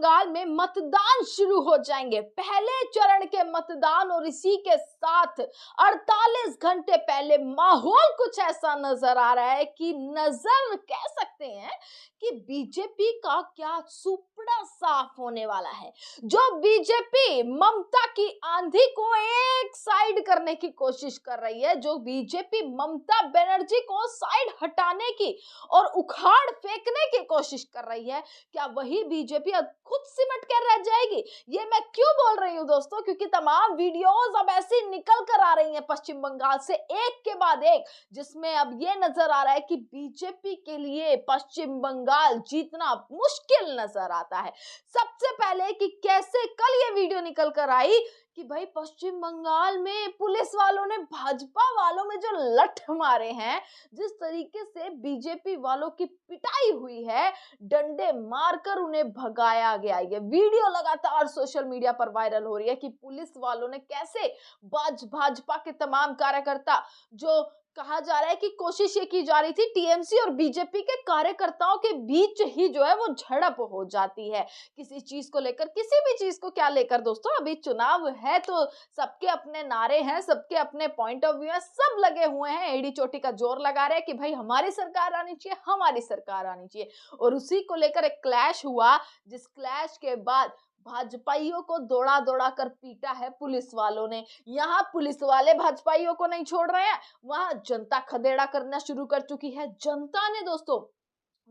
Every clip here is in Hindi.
बंगाल में मतदान शुरू हो जाएंगे। पहले चरण के मतदान और इसी के साथ 48 घंटे पहले माहौल कुछ ऐसा नजर आ रहा है कि नजर कह सकते हैं कि बीजेपी का क्या सुपड़ा साफ होने वाला है। जो बीजेपी ममता की आंधी को एक साइड करने की कोशिश कर रही है, जो बीजेपी ममता बनर्जी को साइड हटाने की और उखाड़ फेंकने की कोशिश कर रही है, क्या वही बीजेपी अब खुद सिमट कर रह जाएगी? ये मैं क्यों बोल रही हूं दोस्तों, क्योंकि तमाम वीडियोस अब ऐसी निकल कर आ रही हैं पश्चिम बंगाल से एक के बाद एक, जिसमें अब ये नजर आ रहा है कि बीजेपी के लिए पश्चिम बंगाल जीतना मुश्किल नजर आता है। सबसे पहले कि कैसे कल ये वीडियो निकल कर आई कि भाई पश्चिम बंगाल में पुलिस वालों ने भाजपा वालों में जो लठ मारे हैं, जिस तरीके से बीजेपी वालों की पिटाई हुई है, डंडे मारकर उन्हें भगाया गया। ये वीडियो लगातार सोशल मीडिया पर वायरल हो रही है कि पुलिस वालों ने कैसे भाजपा के तमाम कार्यकर्ता, जो कहा जा रहा है कि कोशिश ये की जा रही थी टीएमसी और बीजेपी के कार्यकर्ताओं के बीच ही जो है वो झड़प हो जाती है किसी चीज को लेकर, किसी भी चीज को क्या लेकर दोस्तों, अभी चुनाव है तो सबके अपने नारे हैं, सबके अपने पॉइंट ऑफ व्यू है, सब लगे हुए हैं, एड़ी चोटी का जोर लगा रहे हैं कि भाई हमारी सरकार आनी चाहिए, हमारी सरकार आनी चाहिए। और उसी को लेकर एक क्लैश हुआ, जिस क्लैश के बाद भाजपाइयों को दौड़ा दौड़ा कर पीटा है पुलिस वालों ने। यहाँ पुलिस वाले भाजपाइयों को नहीं छोड़ रहे हैं, वहां जनता खदेड़ा करना शुरू कर चुकी है। जनता ने दोस्तों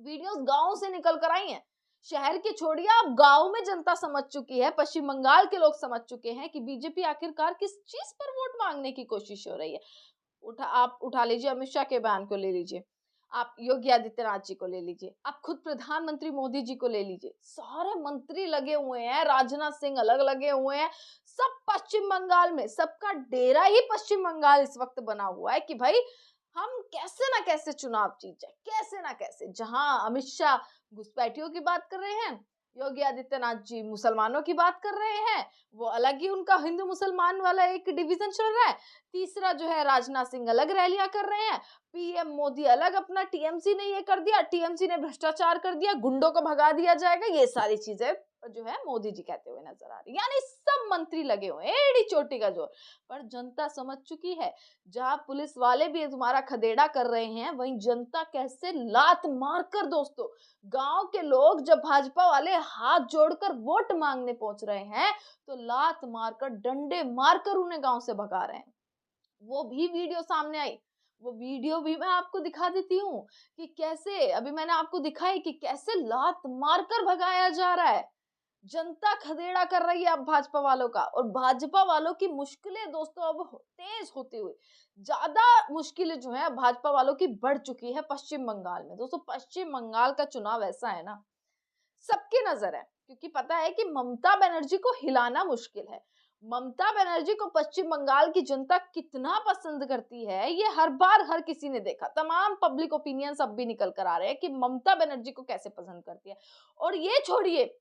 वीडियोस गांव से निकल कर आई हैं, शहर की छोड़िए, अब गांव में जनता समझ चुकी है, पश्चिम बंगाल के लोग समझ चुके हैं कि बीजेपी आखिरकार किस चीज पर वोट मांगने की कोशिश हो रही है। आप उठा लीजिए अमित शाह के बयान को ले लीजिए, आप योगी आदित्यनाथ जी को ले लीजिए, आप खुद प्रधानमंत्री मोदी जी को ले लीजिए, सारे मंत्री लगे हुए हैं, राजनाथ सिंह अलग लगे हुए हैं, सब पश्चिम बंगाल में, सबका डेरा ही पश्चिम बंगाल इस वक्त बना हुआ है कि भाई हम कैसे ना कैसे चुनाव जीत जाए, कैसे ना कैसे। जहां अमित शाह घुसपैठियों की बात कर रहे हैं, योगी आदित्यनाथ जी मुसलमानों की बात कर रहे हैं, वो अलग ही उनका हिंदू मुसलमान वाला एक डिवीजन चल रहा है। तीसरा जो है राजनाथ सिंह अलग रैलियां कर रहे हैं, पीएम मोदी अलग, अपना टीएमसी ने ये कर दिया, टीएमसी ने भ्रष्टाचार कर दिया, गुंडों को भगा दिया जाएगा, ये सारी चीजें जो है मोदी जी कहते हुए नजर आ रही। यानी सब मंत्री लगे हुए हैं, एड़ी चोटी का जोर। पर जनता समझ चुकी है, जहां पुलिस वाले भी तुम्हारा खदेड़ा कर रहे हैं, वहीं जनता कैसे लात मारकर दोस्तों, गांव के लोग जब भाजपा वाले हाथ जोड़कर वोट मांगने पहुंच रहे हैं, तो लात मारकर डंडे मारकर उन्हें गांव से भगा रहे हैं। वो भी वीडियो सामने आई, वो वीडियो भी मैं आपको दिखा देती हूँ कि कैसे अभी मैंने आपको दिखाई कि कैसे लात मारकर भगाया जा रहा है। जनता खदेड़ा कर रही है अब भाजपा वालों का, और भाजपा वालों की मुश्किलें दोस्तों अब तेज होती हुई, ज्यादा मुश्किलें जो है भाजपा वालों की बढ़ चुकी है पश्चिम बंगाल में। दोस्तों पश्चिम बंगाल का चुनाव ऐसा है ना, सबकी नजर है, क्योंकि पता है कि ममता बनर्जी को हिलाना मुश्किल है। ममता बनर्जी को पश्चिम बंगाल की जनता कितना पसंद करती है, ये हर बार हर किसी ने देखा। तमाम पब्लिक ओपिनियन अब भी निकल कर आ रहे हैं कि ममता बनर्जी को कैसे पसंद करती है। और ये छोड़िए,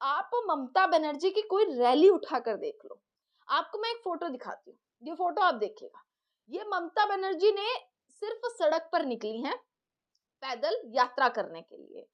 आप ममता बनर्जी की कोई रैली उठाकर देख लो, आपको मैं एक फोटो दिखाती हूँ, ये फोटो आप देखिएगा। ये ममता बनर्जी ने सिर्फ सड़क पर निकली हैं पैदल यात्रा करने के लिए।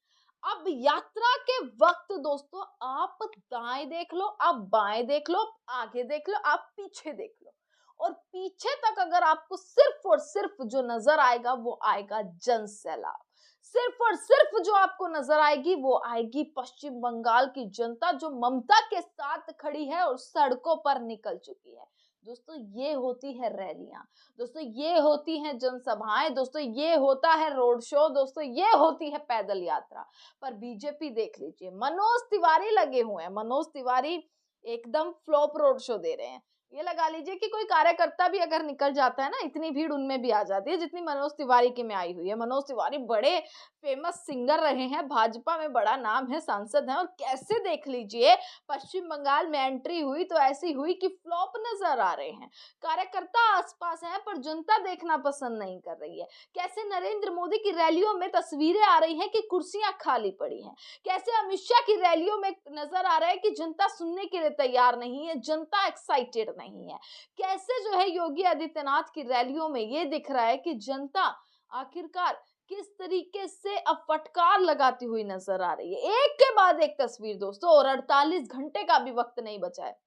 अब यात्रा के वक्त दोस्तों आप दाएं देख लो, आप बाएं देख लो, आगे देख लो, आप पीछे देख लो, और पीछे तक अगर आपको सिर्फ और सिर्फ जो नजर आएगा वो आएगा जन सैलाब। सिर्फ और सिर्फ जो आपको नजर आएगी वो आएगी पश्चिम बंगाल की जनता, जो ममता के साथ खड़ी है और सड़कों पर निकल चुकी है। दोस्तों ये होती है रैलियां, दोस्तों ये होती है जनसभाएं, दोस्तों ये होता है रोड शो, दोस्तों ये होती है पैदल यात्रा। पर बीजेपी देख लीजिए, मनोज तिवारी लगे हुए हैं, मनोज तिवारी एकदम फ्लॉप रोड शो दे रहे हैं। ये लगा लीजिए कि कोई कार्यकर्ता भी अगर निकल जाता है ना, इतनी भीड़ उनमें भी आ जाती है जितनी मनोज तिवारी के में आई हुई है। मनोज तिवारी बड़े फेमस सिंगर रहे हैं, भाजपा में बड़ा नाम है, सांसद हैं, और कैसे देख लीजिए पश्चिम बंगाल में एंट्री हुई तो ऐसी हुई कि फ्लॉप नजर आ रहे हैं। कार्यकर्ता आसपास हैं पर जनता देखना पसंद नहीं कर रही है। कैसे नरेंद्र मोदी की रैलियों में तस्वीरें आ रही हैं कि कुर्सियां खाली पड़ी हैं, कैसे अमित शाह की रैलियों में नजर आ रहा है कि जनता सुनने के लिए तैयार नहीं है, जनता एक्साइटेड नहीं है। कैसे जो है योगी आदित्यनाथ की रैलियों में ये दिख रहा है कि जनता आखिरकार किस तरीके से अब फटकार लगाती हुई नजर आ रही है। एक के बाद एक तस्वीर दोस्तों, और 48 घंटे का भी वक्त नहीं बचा है।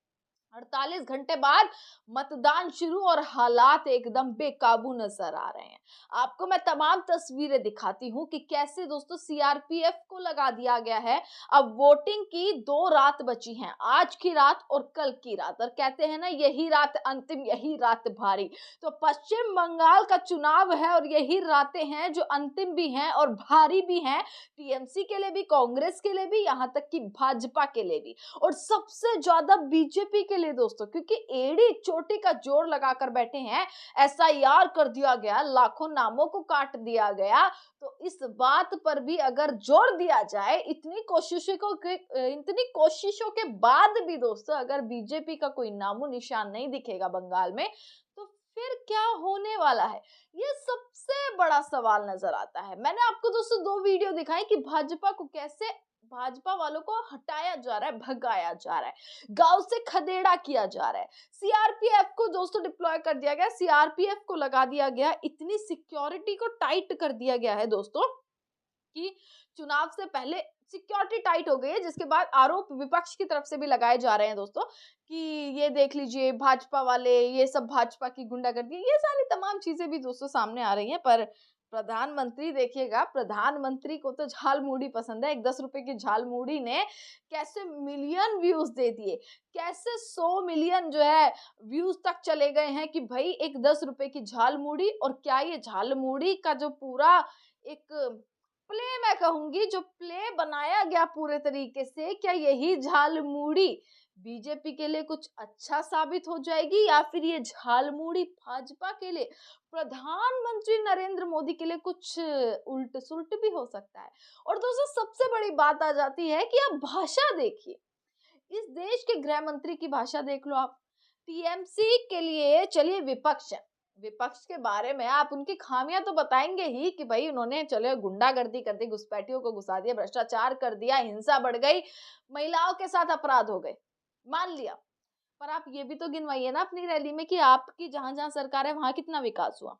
48 घंटे बाद मतदान शुरू और हालात एकदम बेकाबू नजर आ रहे हैं। आपको मैं तमाम तस्वीरें दिखाती हूं कि कैसे दोस्तों सीआरपीएफ को लगा दिया गया है। अब वोटिंग की 2 रात बची हैं, आज की रात और कल की रात, और कहते हैं ना यही रात अंतिम, यही रात भारी। तो पश्चिम बंगाल का चुनाव है और यही रातें हैं जो अंतिम भी हैं और भारी भी हैं, टीएमसी के लिए भी, कांग्रेस के लिए भी, यहां तक कि भाजपा के लिए भी, और सबसे ज्यादा बीजेपी के लिए दोस्तों, क्योंकि एड़ी चोटी का जोर लगाकर बैठे हैं। एसआईआर कर दिया गया, लाखों नामों को काट दिया गया। तो इस बात पर भी अगर जोर दिया जाए, इतनी कोशिशों के बाद भी दोस्तों अगर बीजेपी का कोई नामो निशान नहीं दिखेगा बंगाल में, तो फिर क्या होने वाला है, ये सबसे बड़ा सवाल नजर आता है। मैंने आपको दोस्तों 2 वीडियो दिखाई कि भाजपा को कैसे, भाजपा वालों को हटाया जा रहा है, भगाया जा रहा है, गांव से खदेड़ा किया जा रहा है। सीआरपीएफ को दोस्तों डिप्लॉय कर दिया गया, सीआरपीएफ को लगा दिया गया, इतनी सिक्योरिटी को टाइट कर दिया गया है दोस्तों कि चुनाव से पहले सिक्योरिटी टाइट हो गई है, जिसके बाद आरोप विपक्ष की तरफ से भी लगाए जा रहे हैं दोस्तों कि ये देख लीजिए भाजपा वाले, ये सब भाजपा की गुंडागर्दी, ये सारी तमाम चीजें भी दोस्तों सामने आ रही हैं। पर प्रधानमंत्री देखिएगा, प्रधानमंत्री को तो झाल मूढ़ी पसंद है। एक 10 रुपए की झाल मूढ़ी ने कैसे मिलियन व्यूज दे दिए, कैसे 100 मिलियन जो है व्यूज तक चले गए हैं कि भाई एक 10 रुपए की झाल मूढ़ी। और क्या ये झाल मूढ़ी का जो पूरा एक प्ले, मैं कहूंगी जो प्ले बनाया गया पूरे तरीके से, क्या यही झालमुड़ी बीजेपी के लिए कुछ अच्छा साबित हो जाएगी, या फिर ये झालमुड़ी भाजपा के लिए, प्रधानमंत्री नरेंद्र मोदी के लिए कुछ उल्ट सुलट भी हो सकता है। और दोस्तों सबसे बड़ी बात आ जाती है कि आप भाषा देखिए, इस देश के गृह मंत्री की भाषा देख लो आप। टीएमसी के लिए चलिए विपक्ष है, विपक्ष के बारे में आप उनकी खामियां तो बताएंगे ही कि भाई उन्होंने चले गुंडागर्दी कर दी, घुसपैठियों को घुसा दिया, भ्रष्टाचार कर दिया, हिंसा बढ़ गई, महिलाओं के साथ अपराध हो गए, मान लिया। पर आप ये भी तो गिनवाइए ना अपनी रैली में कि आपकी जहां जहां सरकार है वहां कितना विकास हुआ,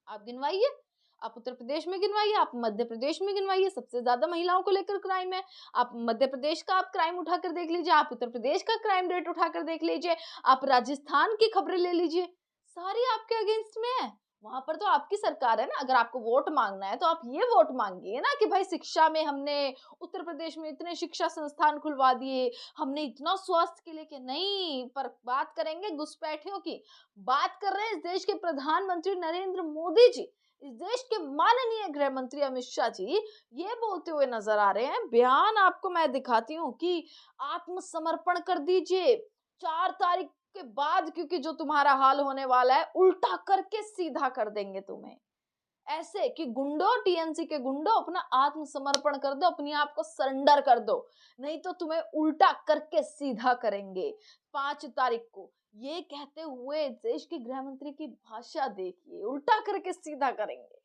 आप गिनवाइए। आप उत्तर प्रदेश में गिनवाइए, आप मध्य प्रदेश में गिनवाइए, सबसे ज्यादा महिलाओं को लेकर क्राइम है। आप मध्य प्रदेश का आप क्राइम उठाकर देख लीजिए, आप उत्तर प्रदेश का क्राइम रेट उठाकर देख लीजिए, आप राजस्थान की खबरें ले लीजिए, सारी आपके अगेंस्ट में है। वहां पर तो आपकी सरकार है ना। अगर आपको वोट मांगना है तो आप ये वोट मांगिए ना कि भाई शिक्षा में हमने उत्तर प्रदेश में इतने शिक्षा संस्थान खुलवा दिए, हमने इतना स्वास्थ्य के लिए कि नहीं। पर बात करेंगे घुसपैठियों की, बात कर रहे हैं इस देश के प्रधानमंत्री नरेंद्र मोदी जी, इस देश के माननीय गृह मंत्री अमित शाह जी ये बोलते हुए नजर आ रहे हैं। बयान आपको मैं दिखाती हूँ कि आत्मसमर्पण कर दीजिए 4 तारीख के बाद, क्योंकि जो तुम्हारा हाल होने वाला है उल्टा करके सीधा कर देंगे तुम्हें। ऐसे कि गुंडो, टीएमसी के गुंडो अपना आत्मसमर्पण कर दो, अपने आप को सरेंडर कर दो, नहीं तो तुम्हें उल्टा करके सीधा करेंगे 5 तारीख को। ये कहते हुए देश के गृह मंत्री की भाषा देखिए, उल्टा करके सीधा करेंगे।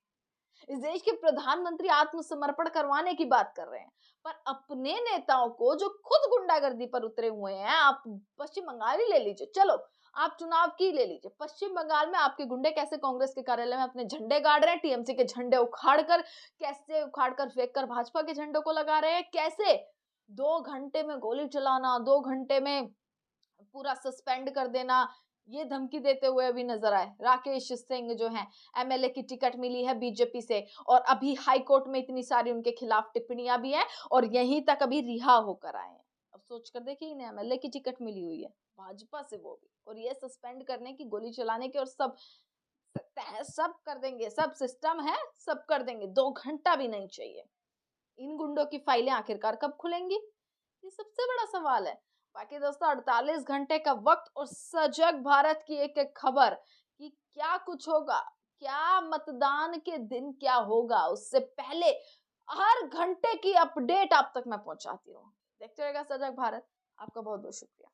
इस देश के प्रधानमंत्री आत्मसमर्पण करवाने की बात कर रहे हैं, पर अपने नेताओं को जो खुद गुंडागर्दी पर उतरे हुए हैं, आप पश्चिम बंगाल ही ले लीजिए, चलो आप चुनाव की ले लीजिए, पश्चिम बंगाल में आपके गुंडे कैसे कांग्रेस के कार्यालय में अपने झंडे गाड़ रहे हैं, टीएमसी के झंडे उखाड़ कर फेंक कर भाजपा के झंडों को लगा रहे हैं, कैसे 2 घंटे में गोली चलाना, 2 घंटे में पूरा सस्पेंड कर देना, ये धमकी देते हुए अभी नजर आए। राकेश सिंह जो हैं, एमएलए की टिकट मिली है बीजेपी से, और अभी हाई कोर्ट में इतनी सारी उनके खिलाफ टिप्पणियां भी हैं, और यहीं तक अभी रिहा होकर आए हैं। अब सोच कर देखिए, इन्हें एमएलए की टिकट मिली हुई है भाजपा से, वो भी, और ये सस्पेंड करने की, गोली चलाने की, और सब कर देंगे, सब सिस्टम है, सब कर देंगे, 2 घंटा भी नहीं चाहिए। इन गुंडों की फाइलें आखिरकार कब खुलेंगी, ये सबसे बड़ा सवाल है। बाकी दोस्तों 48 घंटे का वक्त और सजग भारत की एक एक खबर कि क्या कुछ होगा, क्या मतदान के दिन क्या होगा, उससे पहले हर घंटे की अपडेट आप तक मैं पहुंचाती हूँ। देखते रहेगा सजग भारत। आपका बहुत बहुत शुक्रिया।